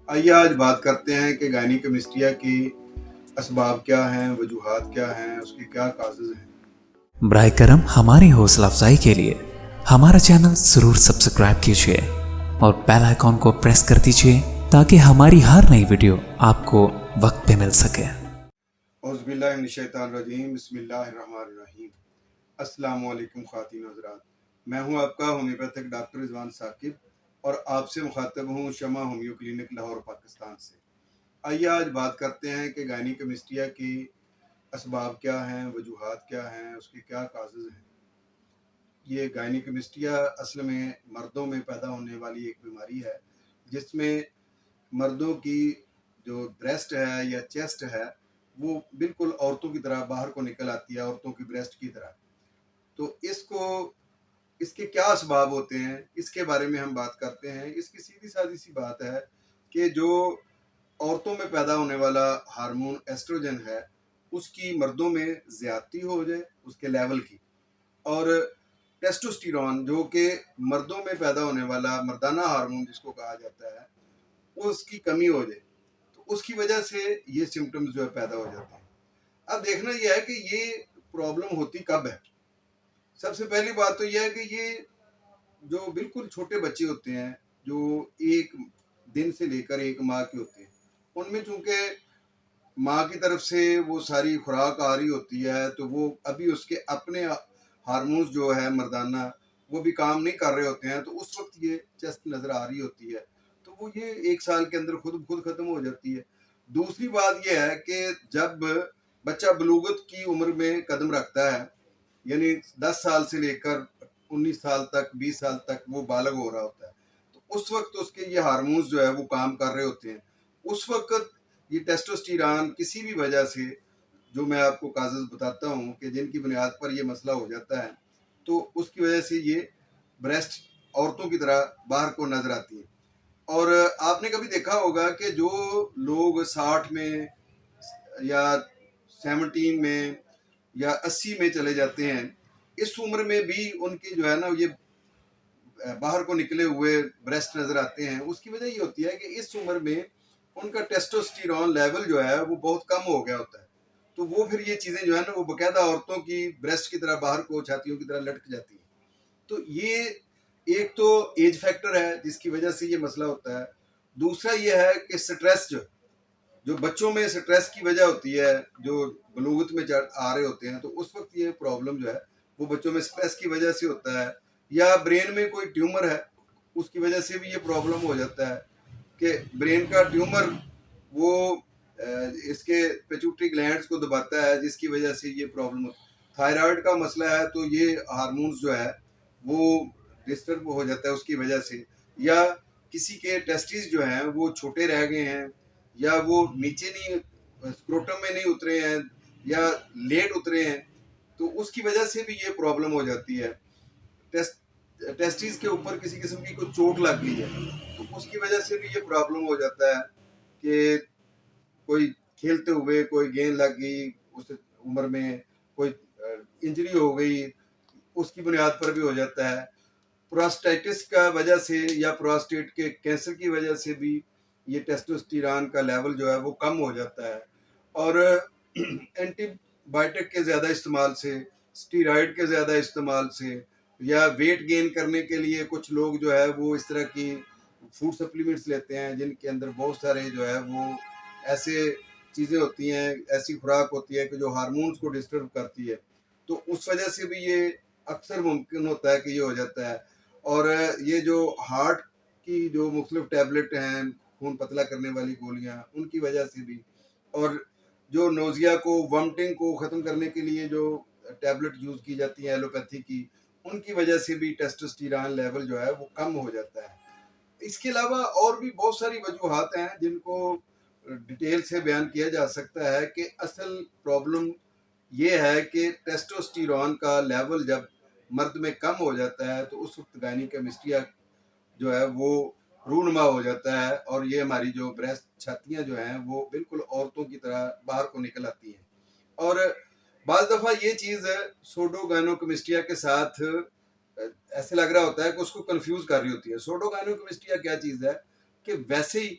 आइए आज बात करते हैं कि गायनीकोमेस्टिया की असबाब क्या हैं, वजूहात क्या हैं, उसके क्या काजेज़ हैं। ब्राय करम हमारी हौसला अफजाई के लिए हमारा चैनल जरूर सब्सक्राइब कीजिए और बेल आइकॉन को प्रेस कर दीजिए ताकि हमारी हर नई वीडियो आपको वक्त पे मिल सके। औज़ुबिल्लाहि मिनश्शैतानिर्रजीम, बिस्मिल्लाहिर्रहमानिर्रहीम। अस्सलाम वालेकुम ख़वातीन व हज़रात, मैं हूं आपका होम्योपैथिक डॉक्टर रिजवान साकिब और आपसे मुखातब हूं शमा होम्यो क्लिनिक लाहौर पाकिस्तान से। आइए आज बात करते हैं कि गायनीकोमेस्टिया की असबाब क्या हैं, वजूहात क्या हैं, उसके क्या काजेज़ हैं। ये गायनीकोमेस्टिया असल में मर्दों में पैदा होने वाली एक बीमारी है जिसमें मर्दों की जो ब्रेस्ट है या चेस्ट है वो बिल्कुल औरतों की तरह बाहर को निकल आती है, औरतों की ब्रेस्ट की तरह। तो इसके क्या असबाब होते हैं, इसके बारे में हम बात करते हैं। इसकी सीधी सादी सी बात है कि जो औरतों में पैदा होने वाला हार्मोन एस्ट्रोजन है उसकी मर्दों में ज़्यादती हो जाए उसके लेवल की, और टेस्टोस्टेरोन जो कि मर्दों में पैदा होने वाला मर्दाना हार्मोन जिसको कहा जाता है वो उसकी कमी हो जाए, तो उसकी वजह से ये सिम्टम्स जो है पैदा हो जाते हैं। अब देखना यह है कि ये प्रॉब्लम होती कब है। सबसे पहली बात तो यह है कि ये जो बिल्कुल छोटे बच्चे होते हैं जो एक दिन से लेकर एक माह के होते हैं, उनमें चूंकि माँ की तरफ से वो सारी खुराक आ रही होती है तो वो अभी उसके अपने हार्मोन्स जो है मर्दाना वो भी काम नहीं कर रहे होते हैं, तो उस वक्त ये चेस्ट नज़र आ रही होती है, तो वो ये एक साल के अंदर खुद खत्म हो जाती है। दूसरी बात यह है कि जब बच्चा बलूगत की उम्र में कदम रखता है, यानी 10 साल से लेकर 19 साल तक 20 साल तक वो बालग हो रहा होता है, तो उस वक्त उसके ये हार्मोन्स जो है वो काम कर रहे होते हैं। उस वक्त ये टेस्टोस्टेरोन किसी भी वजह से, जो मैं आपको काजेज़ बताता हूँ कि जिनकी बुनियाद पर ये मसला हो जाता है, तो उसकी वजह से ये ब्रेस्ट औरतों की तरह बाहर को नजर आती है। और आपने कभी देखा होगा कि जो लोग 60 में या 17 में या 80 में चले जाते हैं, इस उम्र में भी उनकी जो है ना ये बाहर को निकले हुए ब्रेस्ट नजर आते हैं। उसकी वजह ये होती है कि इस उम्र में उनका टेस्टोस्टेरोन लेवल जो है वो बहुत कम हो गया होता है, तो वो फिर ये चीज़ें जो है ना वो बाकायदा औरतों की ब्रेस्ट की तरह बाहर को छातियों की तरह लटक जाती हैं। तो ये एक तो एज फैक्टर है जिसकी वजह से ये मसला होता है। दूसरा ये है कि स्ट्रेस जो बच्चों में स्ट्रेस की वजह होती है, जो बलूगत में आ रहे होते हैं, तो उस वक्त ये प्रॉब्लम जो है वो बच्चों में स्ट्रेस की वजह से होता है, या ब्रेन में कोई ट्यूमर है उसकी वजह से भी ये प्रॉब्लम हो जाता है कि ब्रेन का ट्यूमर वो इसके पिट्यूटरी ग्लैंड्स को दबाता है जिसकी वजह से ये प्रॉब्लम। थायराइड का मसला है तो ये हार्मोन्स जो है वो डिस्टर्ब हो जाता है उसकी वजह से, या किसी के टेस्टिस जो हैं वो छोटे रह गए हैं, या वो नीचे नहीं स्क्रोटम में नहीं उतरे हैं, या लेट उतरे हैं, तो उसकी वजह से भी ये प्रॉब्लम हो जाती है। टेस्टिस के ऊपर किसी किस्म की कोई चोट लग गई है तो उसकी वजह से भी ये प्रॉब्लम हो जाता है कि कोई खेलते हुए कोई गेंद लग गई उस उम्र में, कोई इंजरी हो गई, उसकी बुनियाद पर भी हो जाता है। प्रोस्टेटिस का वजह से या प्रोस्टेट के कैंसर की वजह से भी ये टेस्टोस्टेरोन का लेवल जो है वो कम हो जाता है। और एंटीबायोटिक के ज़्यादा इस्तेमाल से, स्टीरॉयड के ज़्यादा इस्तेमाल से, या वेट गेन करने के लिए कुछ लोग जो है वो इस तरह की फूड सप्लीमेंट्स लेते हैं जिनके अंदर बहुत सारे जो है वो ऐसे चीज़ें होती हैं, ऐसी खुराक होती है कि जो हार्मोन्स को डिस्टर्ब करती है, तो उस वजह से भी ये अक्सर मुमकिन होता है कि ये हो जाता है। और ये जो हार्ट की जो मुख्तलिफ टैबलेट हैं, खून पतला करने वाली गोलियां, उनकी वजह से भी, और जो नोज़िया को वॉमिटिंग को ख़त्म करने के लिए जो टैबलेट यूज़ की जाती है एलोपैथी की, उनकी वजह से भी टेस्टोस्टेरोन लेवल जो है वो कम हो जाता है। इसके अलावा और भी बहुत सारी वजूहात हैं जिनको डिटेल से बयान किया जा सकता है कि असल प्रॉब्लम ये है कि टेस्टोस्टेरोन का लेवल जब मर्द में कम हो जाता है तो उस वक्त गायनीकोमेस्टिया जो है वो रूनुमा हो जाता है, और ये हमारी जो ब्रेस्ट छातियाँ जो हैं वो बिल्कुल औरतों की तरह बाहर को निकल आती हैं। और बाज़ दफ़ा ये चीज़ सूडोगायनोकोमेस्टिया के साथ ऐसे लग रहा होता है कि उसको कंफ्यूज कर रही होती है। सूडोगायनोकोमेस्टिया क्या चीज़ है कि वैसे ही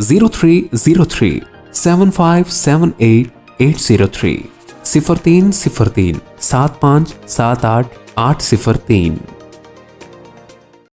0303 7578 803 0303 7578 803.